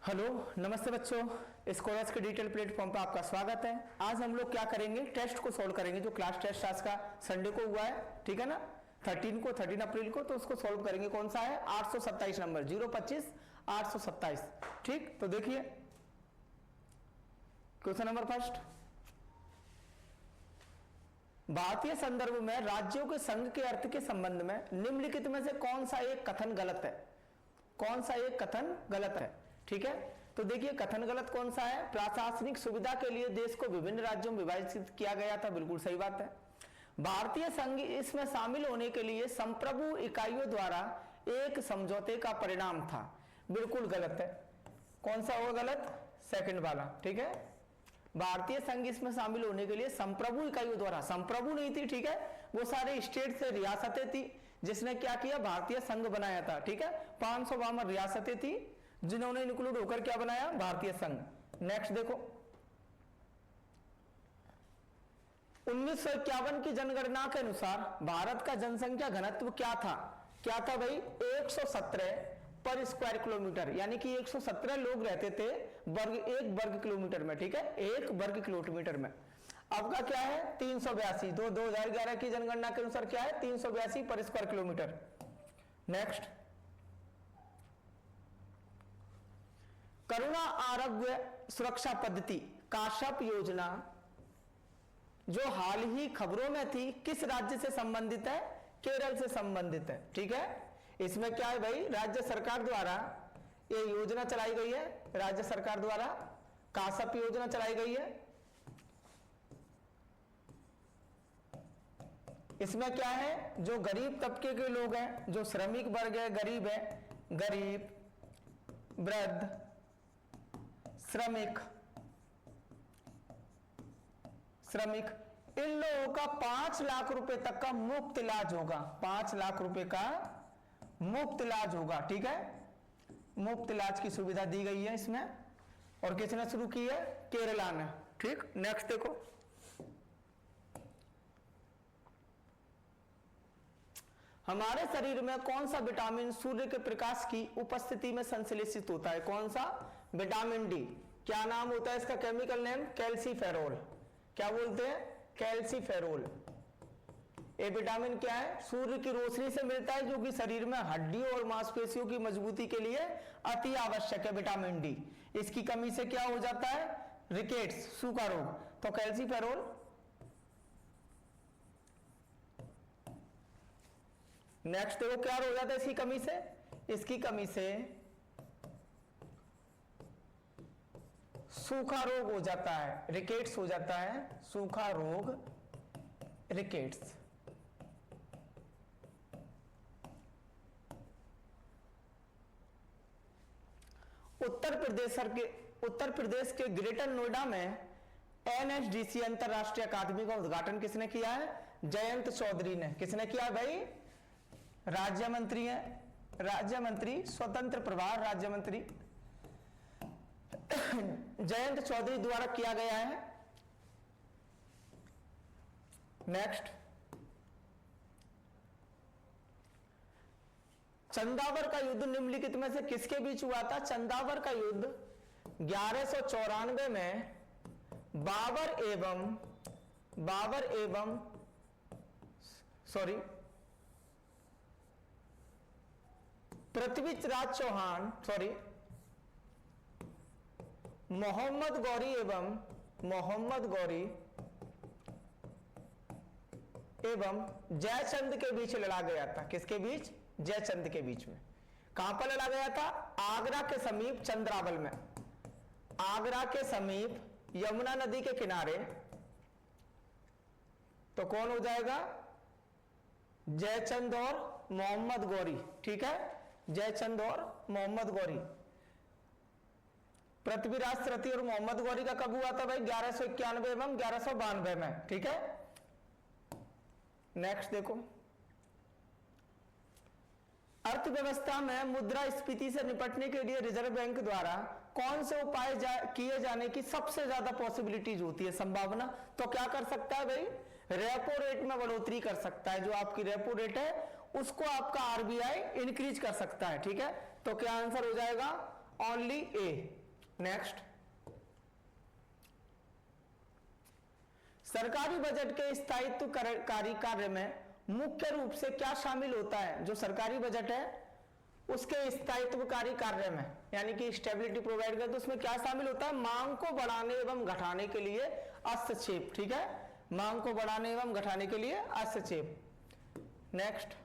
Hello नमस्ते बच्चों, scholars के डिजिटल प्लेटफॉर्म पर आपका स्वागत है। आज हम लोग क्या करेंगे, टेस्ट को सॉल्व करेंगे। जो क्लास टेस्ट आज का संडे को हुआ है, ठीक है ना, 13 अप्रैल को, तो उसको सॉल्व करेंगे। कौन सा है? 827 नंबर, 025 827। ठीक, तो देखिए क्वेश्चन नंबर फर्स्ट। भारतीय संदर्भ में राज्यों के संघ के अर्थ के संबंध में निम्नलिखित में से कौन सा एक कथन गलत है? कौन सा एक कथन गलत है? ठीक है, तो देखिए कथन गलत कौन सा है। प्रशासनिक सुविधा के लिए देश को विभिन्न राज्यों में विभाजित किया गया था, बिल्कुल सही बात है। भारतीय संघ इसमें शामिल होने के लिए संप्रभु इकाइयों द्वारा एक समझौते का परिणाम था, बिल्कुल गलत है। कौन सा होगा गलत? सेकंड वाला। ठीक है, भारतीय संघ इसमें शामिल होने के लिए संप्रभु इकाइयों द्वारा, संप्रभु नहीं थी, ठीक है, वो सारे स्टेट से रियासतें थी जिसने क्या किया, भारतीय संघ बनाया था। ठीक है, 552 रियासतें थी जिन्होंने इंक्लूड होकर क्या बनाया, भारतीय संघ। नेक्स्ट देखो, 1951 की जनगणना के अनुसार भारत का जनसंख्या घनत्व क्या था? क्या था भाई? 117 पर स्क्वायर किलोमीटर, यानी कि 117 लोग रहते थे एक वर्ग किलोमीटर में। ठीक है, एक वर्ग किलोमीटर में। अब का क्या है? 382। 2011 की जनगणना के अनुसार क्या है? 382 पर स्क्वायर किलोमीटर। नेक्स्ट, करुणा आरोग्य सुरक्षा पद्धति काशप योजना जो हाल ही खबरों में थी, किस राज्य से संबंधित है? केरल से संबंधित है। ठीक है, इसमें क्या है भाई, राज्य सरकार द्वारा ये योजना चलाई गई है, राज्य सरकार द्वारा काशप योजना चलाई गई है। इसमें क्या है, जो गरीब तबके के लोग हैं, जो श्रमिक वर्ग है, गरीब है, गरीब, वृद्ध, श्रमिक, इन लोगों का 5 लाख रुपए तक का मुफ्त इलाज होगा। 5 लाख रुपए का मुफ्त इलाज होगा। ठीक है, मुफ्त इलाज की सुविधा दी गई है इसमें, और किसने शुरू की है? केरला ने। ठीक, नेक्स्ट देखो, हमारे शरीर में कौन सा विटामिन सूर्य के प्रकाश की उपस्थिति में संश्लेषित होता है? कौन सा? Vitamin D. क्या नाम होता है इसका? Chemical name calciferol. क्या बोलते हैं? कैल्सीफेरोल। ये विटामिन क्या है? सूर्य की रोशनी से मिलता है, जो कि शरीर में हड्डियों और मांसपेशियों की मजबूती के लिए अति आवश्यक है, विटामिन डी। इसकी कमी से क्या हो जाता है? रिकेट्स, सूखा रोग। तो कैल्सीफेरोल। नेक्स्ट देखो, क्या हो जाता है इसकी कमी से? इसकी कमी से सूखा रोग हो जाता है, रिकेट्स हो जाता है, सूखा रोग, रिकेट्स। उत्तर प्रदेश के ग्रेटर नोएडा में एनएसडीसी अंतरराष्ट्रीय अकादमी का उद्घाटन किसने किया है? जयंत चौधरी ने। किसने किया भाई? राज्य मंत्री है, राज्य मंत्री, स्वतंत्र प्रभार राज्य मंत्री जयंत चौधरी द्वारा किया गया है। नेक्स्ट, चंदावर का युद्ध निम्नलिखित में से किसके बीच हुआ था? चंदावर का युद्ध 1194 में पृथ्वीराज चौहान, मोहम्मद गौरी एवं जयचंद के बीच लड़ा गया था। किसके बीच? जयचंद के बीच में। कहां पर लड़ा गया था? आगरा के समीप चंद्रावल में। आगरा के समीप यमुना नदी के किनारे। तो कौन हो जाएगा? जयचंद और मोहम्मद गौरी। ठीक है, जयचंद और मोहम्मद गौरी। पृथ्वीराज तृतीय और मोहम्मद गौरी का कब हुआ था भाई? 1191 एवं 1192 में। ठीक है, नेक्स्ट देखो, अर्थव्यवस्था में मुद्रास्फीति से निपटने के लिए रिजर्व बैंक द्वारा कौन से उपाय किए जाने की सबसे ज्यादा पॉसिबिलिटीज होती है, संभावना? तो क्या कर सकता है भाई? रेपो रेट में बढ़ोतरी कर सकता है। जो आपकी रेपो रेट है उसको आपका आरबीआई इंक्रीज कर सकता है। ठीक है, तो क्या आंसर हो जाएगा? ओनली ए। नेक्स्ट, सरकारी बजट के स्थायित्वकारी कार्य में मुख्य रूप से क्या शामिल होता है? जो सरकारी बजट है उसके स्थायित्वकारी कार्य में, यानी कि स्टेबिलिटी प्रोवाइड करते, उसमें क्या शामिल होता है? मांग को बढ़ाने एवं घटाने के लिए हस्तक्षेप। ठीक है, मांग को बढ़ाने एवं घटाने के लिए हस्तक्षेप। नेक्स्ट,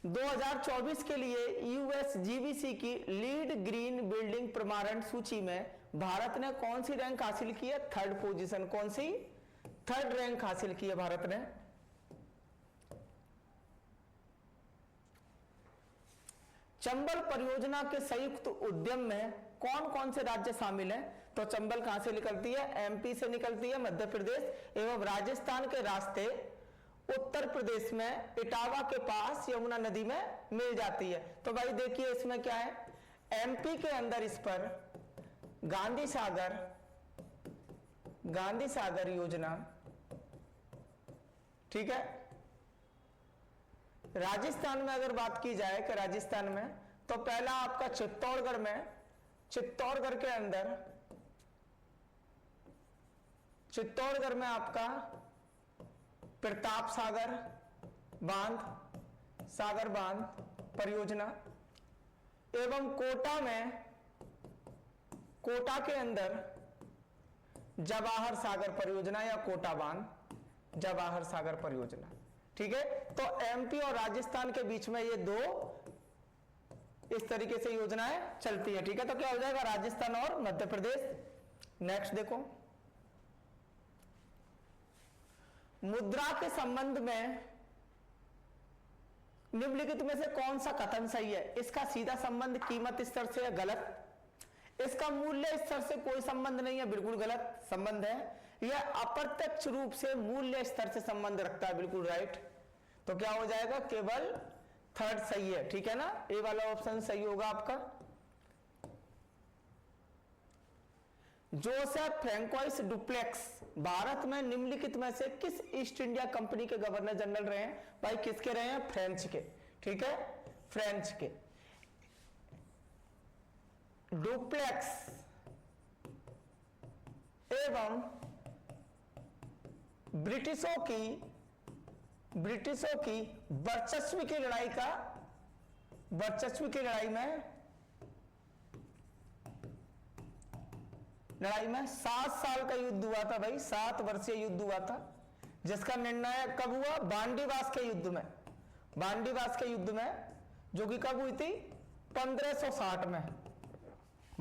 2024 के लिए यूएसजीबीसी की लीड ग्रीन बिल्डिंग प्रमाणन सूची में भारत ने कौन सी रैंक हासिल की है? Third position. कौन सी? थर्ड रैंक हासिल की है भारत ने। चंबल परियोजना के संयुक्त उद्यम में कौन कौन से राज्य शामिल हैं? तो चंबल कहां से निकलती है? एमपी से निकलती है, मध्य प्रदेश एवं राजस्थान के रास्ते उत्तर प्रदेश में इटावा के पास यमुना नदी में मिल जाती है। तो भाई देखिए इसमें क्या है, एमपी के अंदर इस पर गांधी सागर योजना, ठीक है। राजस्थान में अगर बात की जाए कि राजस्थान में, तो पहला आपका चित्तौड़गढ़ के अंदर, चित्तौड़गढ़ में आपका प्रताप सागर बांध परियोजना, एवं कोटा के अंदर जवाहर सागर परियोजना या कोटा बांध जवाहर सागर परियोजना। ठीक है, तो एमपी और राजस्थान के बीच में ये दो इस तरीके से योजनाएं चलती है। ठीक है, तो क्या हो जाएगा? राजस्थान और मध्य प्रदेश। नेक्स्ट देखो, मुद्रा के संबंध में निम्नलिखित में से कौन सा कथन सही है? इसका सीधा संबंध कीमत स्तर से है, गलत। इसका मूल्य स्तर से कोई संबंध नहीं है, बिल्कुल गलत संबंध है। यह अप्रत्यक्ष रूप से मूल्य स्तर से संबंध रखता है, बिल्कुल राइट। तो क्या हो जाएगा? केवल थर्ड सही है। ठीक है ना, ए वाला ऑप्शन सही होगा आपका। जोसेफ फ्रैंकोइस डुप्लेक्स भारत में निम्नलिखित में से किस ईस्ट इंडिया कंपनी के गवर्नर जनरल रहे हैं? भाई किसके रहे हैं? फ्रेंच के। ठीक है, फ्रेंच के। डुप्लेक्स एवं ब्रिटिशों की वर्चस्व की लड़ाई में 7 साल का युद्ध हुआ था भाई, 7 वर्षीय युद्ध हुआ था, जिसका निर्णय कब हुआ? बांडीवास के युद्ध में, जो कि कब हुई थी? 1560 में,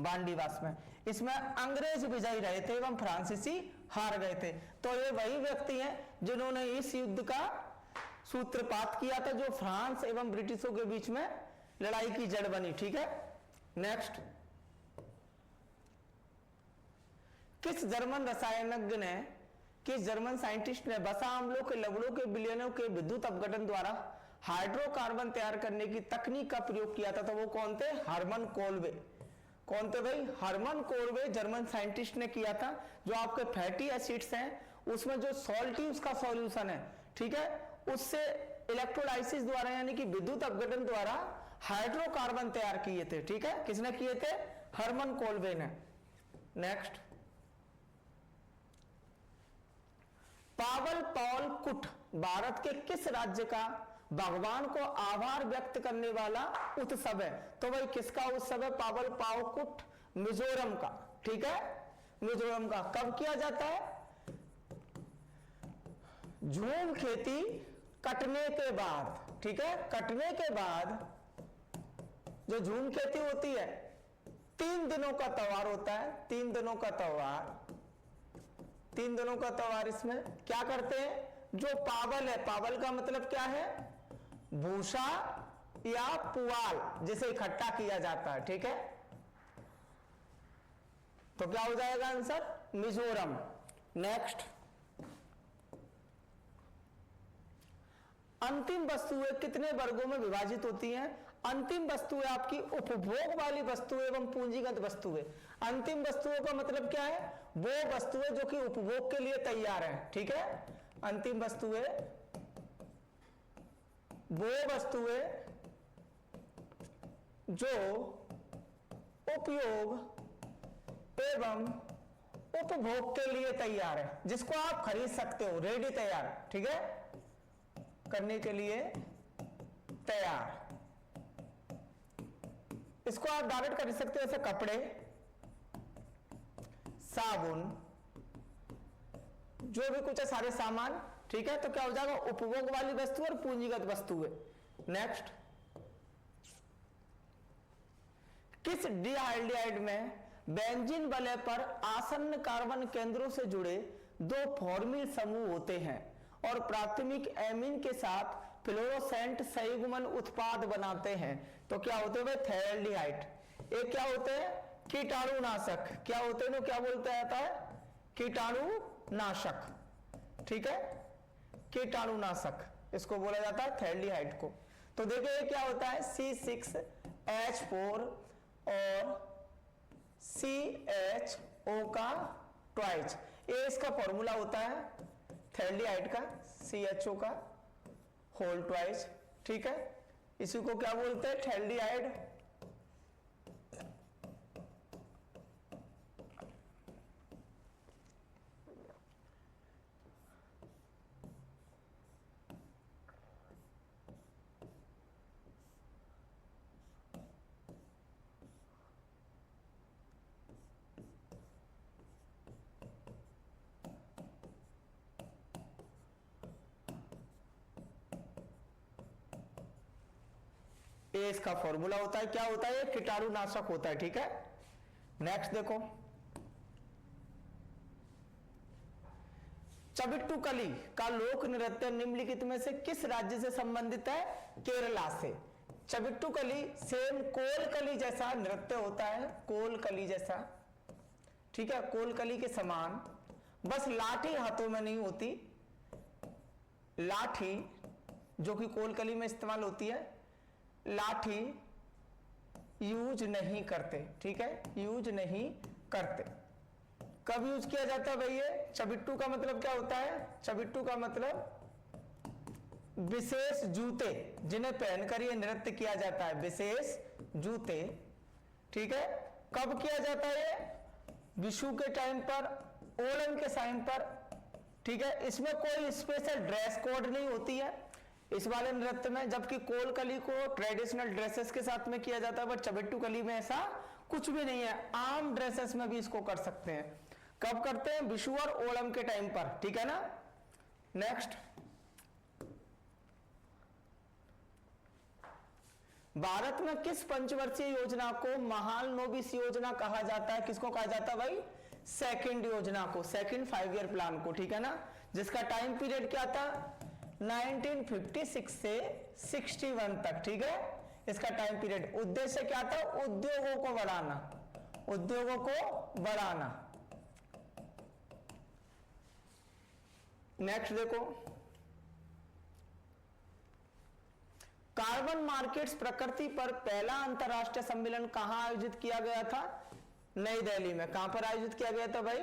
बांडीवास में। इसमें अंग्रेज विजयी रहे थे एवं फ्रांसीसी हार गए थे। तो ये वही व्यक्ति हैं जिन्होंने इस युद्ध का सूत्रपात किया था, जो फ्रांस एवं ब्रिटिशों के बीच में लड़ाई की जड़ बनी। ठीक है, नेक्स्ट, किस जर्मन साइंटिस्ट ने वसा अम्लों के लवणों के विलयनों के विद्युत अपघटन द्वारा हाइड्रोकार्बन तैयार करने की तकनीक का प्रयोग किया था? तो वो कौन थे? हरमन कोलवे। कौन थे भाई? हरमन कोलवे जर्मन साइंटिस्ट ने किया था। जो आपके फैटी एसिड्स हैं उसमें जो सॉल्टी उसका सॉल्यूशन है, ठीक है, उससे इलेक्ट्रोलाइसिस द्वारा यानी कि विद्युत अपघटन द्वारा हाइड्रोकार्बन तैयार किए थे। ठीक है, किसने किए थे? हरमन कोलवे ने। नेक्स्ट, पावल पॉल कुट भारत के किस राज्य का भगवान को आभार व्यक्त करने वाला उत्सव है? तो भाई किसका उत्सव है? पावल पाव कुट मिजोरम का। ठीक है, मिजोरम का। कब किया जाता है? झूम खेती कटने के बाद। ठीक है, कटने के बाद जो झूम खेती होती है, 3 दिनों का त्योहार होता है। 3 दिनों का त्योहार इसमें क्या करते हैं? जो पावल है, पावल का मतलब क्या है? भूसा या पुआल, जिसे इकट्ठा किया जाता है। ठीक है, तो क्या हो जाएगा आंसर? मिजोरम। नेक्स्ट, अंतिम वस्तुएं कितने वर्गों में विभाजित होती हैं? अंतिम वस्तुएं आपकी उपभोग वाली वस्तुएं एवं पूंजीगत वस्तुएं। अंतिम वस्तुओं का मतलब क्या है? वो वस्तुएं जो कि उपभोग के लिए तैयार हैं। ठीक है, अंतिम वस्तुएं वो वस्तुएं जो उपयोग एवं उपभोग के लिए तैयार है, जिसको आप खरीद सकते हो, रेडी तैयार, ठीक है, करने के लिए तैयार। इसको आप डायरेक्ट खरीद सकते हो, जैसे कपड़े, साबुन, जो भी कुछ है सारे सामान, ठीक है। तो क्या हो जाएगा, उपभोग वाली वस्तु और पूंजीगत वस्तु है। नेक्स्ट, किस डिहाइड्राइड में बेंजीन वलय पर आसन्न कार्बन केंद्रों से जुड़े दो फॉर्मिल समूह होते हैं और प्राथमिक एमीन के साथ फ्लोरोसेंट संयुग्मन उत्पाद बनाते हैं? तो क्या होते हैं थैलेल्डिहाइड। ये क्या होते हैं, कीटाणुनाशक। क्या होते हैं, क्या बोलते जाता है, कीटाणुनाशक, ठीक है, कीटाणुनाशक इसको बोला जाता है थैलेल्डिहाइड को। तो देखिए क्या होता है, C6H4 और CHO का ट्वाइस, ये इसका फॉर्मूला होता है थैलेल्डिहाइड का, CHO का होल ट्वाइस, ठीक है। इसी को क्या बोलते हैं, थैलेल्डिहाइड। ये इसका फॉर्मूला होता है, क्या होता है, कीटाणुनाशक होता है, ठीक है। नेक्स्ट देखो, चविट्टुकली का लोक नृत्य निम्नलिखित में से किस राज्य से संबंधित है? केरला से। चविट्टुकली सेम कोलकली जैसा नृत्य होता है, कोलकली जैसा, ठीक है, कोलकली के समान, बस लाठी हाथों में नहीं होती। लाठी जो कि कोलकली में इस्तेमाल होती है, लाठी यूज नहीं करते, ठीक है, यूज नहीं करते। कब यूज किया जाता है भैया? चविट्टू का मतलब क्या होता है? चविट्टू का मतलब विशेष जूते जिन्हें पहनकर ये नृत्य किया जाता है, विशेष जूते, ठीक है। कब किया जाता है ये? विशु के टाइम पर, ओणम के टाइम पर, ठीक है। इसमें कोई स्पेशल ड्रेस कोड नहीं होती है इस वाले नृत्य में, जबकि कोलकली को ट्रेडिशनल ड्रेसेस के साथ में किया जाता है, बट चविट्टुकली में ऐसा कुछ भी नहीं है। आम ड्रेसेस में भी इसको कर सकते हैं। कब करते हैं? विशु और ओणम के टाइम पर, ठीक है ना। नेक्स्ट, भारत में किस पंचवर्षीय योजना को महालनोबिस योजना कहा जाता है? किसको कहा जाता है भाई? सेकंड योजना को, सेकंड 5 ईयर प्लान को, ठीक है ना, जिसका टाइम पीरियड क्या था? 1956 से 61 तक, ठीक है, इसका टाइम पीरियड। उद्देश्य क्या था? उद्योगों को बढ़ाना, उद्योगों को बढ़ाना। नेक्स्ट देखो, कार्बन मार्केट्स प्रकृति पर पहला अंतरराष्ट्रीय सम्मेलन कहां आयोजित किया गया था? नई दिल्ली में। कहां पर आयोजित किया गया था भाई?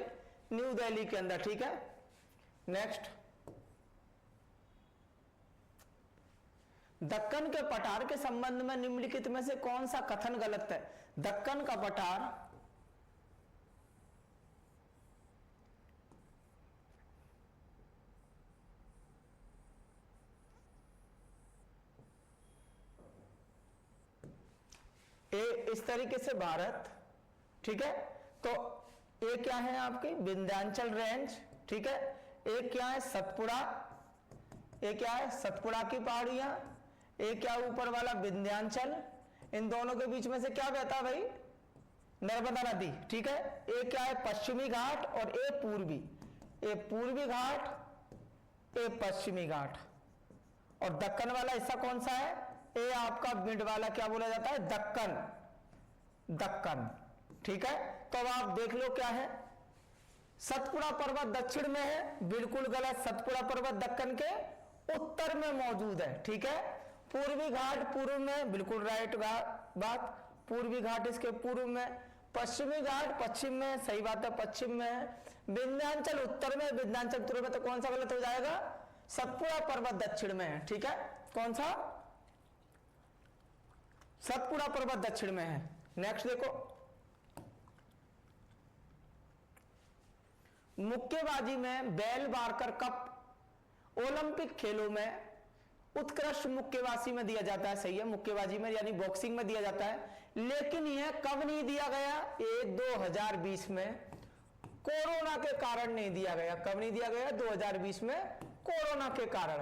न्यू दिल्ली के अंदर, ठीक है। नेक्स्ट, दक्कन के पठार के संबंध में निम्नलिखित में से कौन सा कथन गलत है? दक्कन का पठार इस तरीके से भारत, ठीक है, तो ये क्या है आपकी विंध्याचल रेंज, ठीक है, एक क्या है सतपुड़ा, एक क्या है सतपुड़ा की पहाड़ियां, एक क्या ऊपर वाला विंध्याचल, इन दोनों के बीच में से क्या बहता है भाई? नर्मदा नदी, ठीक है। एक क्या है पश्चिमी घाट और एक पूर्वी, एक पूर्वी घाट, एक पश्चिमी घाट। और दक्कन वाला हिस्सा कौन सा है? ये आपका मिड वाला क्या बोला जाता है? दक्कन, दक्कन, ठीक है। तो अब आप देख लो क्या है, सतपुड़ा पर्वत दक्षिण में है, बिल्कुल गलत। सतपुड़ा पर्वत दक्कन के उत्तर में मौजूद है, ठीक है। पूर्वी घाट पूर्व में, बिल्कुल राइट बात, पूर्वी घाट इसके पूर्व में, पश्चिमी घाट पश्चिम में, सही बात है, पश्चिम में है। विंध्याचल उत्तर में, विंध्याचल उत्तर में, तो कौन सा गलत हो जाएगा? सतपुड़ा पर्वत दक्षिण में है, ठीक है। कौन सा? सतपुड़ा पर्वत दक्षिण में है। नेक्स्ट देखो, मुक्केबाजी में बेल बार्कर कप ओलंपिक खेलों में उत्कृष्ट मुक्केबाजी में दिया जाता है, सही है, मुक्केबाजी में यानी बॉक्सिंग में दिया जाता है, लेकिन यह कब नहीं दिया गया? ये 2020 में कोरोना के कारण नहीं दिया गया। कब नहीं दिया गया? 2020 में कोरोना के कारण।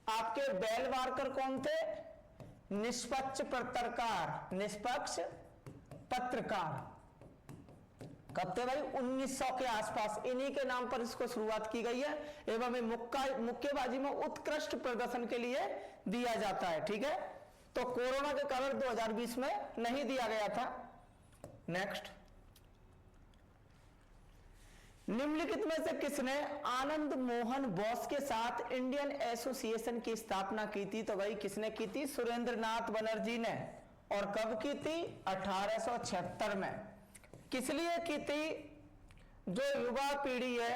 आपके बेल बार्कर कौन थे? निष्पक्ष पत्रकार, निष्पक्ष पत्रकार। कब थे भाई? 1900 के आसपास। इन्हीं के नाम पर इसको शुरुआत की गई है एवं मुक्केबाजी में उत्कृष्ट प्रदर्शन के लिए दिया जाता है। ठीक है, तो कोरोना के कारण 2020 में नहीं दिया गया था। नेक्स्ट, निम्नलिखित में से किसने आनंद मोहन बोस के साथ इंडियन एसोसिएशन की स्थापना की थी? तो भाई किसने की थी? सुरेंद्रनाथ बनर्जी ने। और कब की थी? 1876 में। किस लिए की थी? जो युवा पीढ़ी है,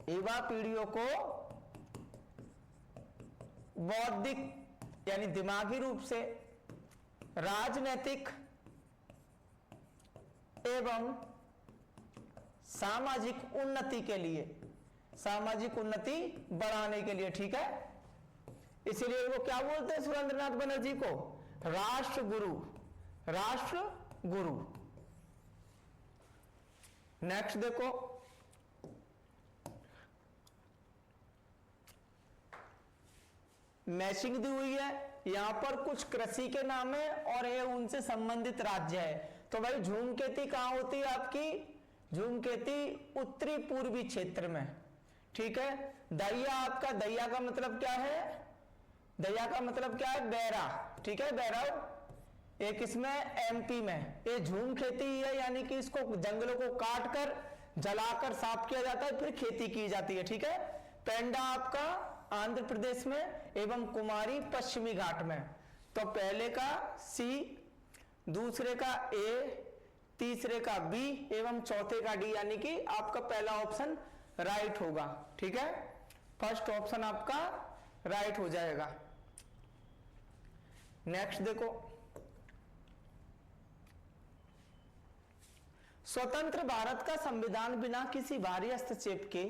युवा पीढ़ियों को बौद्धिक यानी दिमागी रूप से, राजनीतिक एवं सामाजिक उन्नति के लिए, सामाजिक उन्नति बढ़ाने के लिए, ठीक है, इसीलिए वो क्या बोलते हैं सुरेंद्रनाथ बनर्जी को? राष्ट्र गुरु, राष्ट्र गुरु। नेक्स्ट देखो, मैचिंग दी हुई है, यहां पर कुछ कृषि के नाम है और ये उनसे संबंधित राज्य है। तो भाई धूमकेतु कहां होती है आपकी? धूमकेतु उत्तरी पूर्वी क्षेत्र में। ठीक है, दैया आपका, दैया का मतलब क्या है? दैया का मतलब क्या है? बैरा। ठीक है, बैरा एक इसमें एमपी में। ये झूम खेती है, यानी कि इसको जंगलों को काट कर जलाकर साफ किया जाता है, फिर खेती की जाती है। ठीक है, पेंडा आपका आंध्र प्रदेश में एवं कुमारी पश्चिमी घाट में। तो पहले का सी, दूसरे का ए, तीसरे का बी एवं चौथे का डी, यानी कि आपका पहला ऑप्शन राइट होगा। ठीक है, फर्स्ट ऑप्शन आपका राइट हो जाएगा। नेक्स्ट देखो, स्वतंत्र भारत का संविधान बिना किसी बाहरी हस्तक्षेप के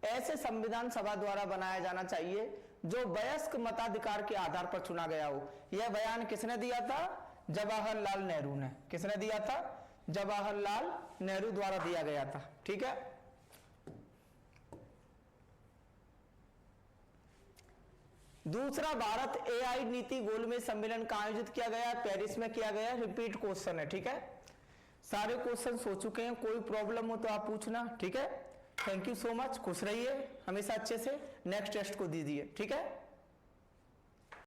ऐसे संविधान सभा द्वारा बनाया जाना चाहिए जो वयस्क मताधिकार के आधार पर चुना गया हो। यह बयान किसने दिया था? जवाहरलाल नेहरू ने। किसने दिया था? जवाहरलाल नेहरू द्वारा दिया गया था। ठीक है, दूसरा भारत एआई नीति गोलमेज सम्मेलन का आयोजित किया गया, पेरिस में किया गया। रिपीट क्वेश्चन है। ठीक है, सारे क्वेश्चन हो चुके हैं, कोई प्रॉब्लम हो तो आप पूछना। ठीक है, थैंक यू सो मच, खुश रहिए हमेशा अच्छे से। नेक्स्ट टेस्ट को दीजिए। ठीक है।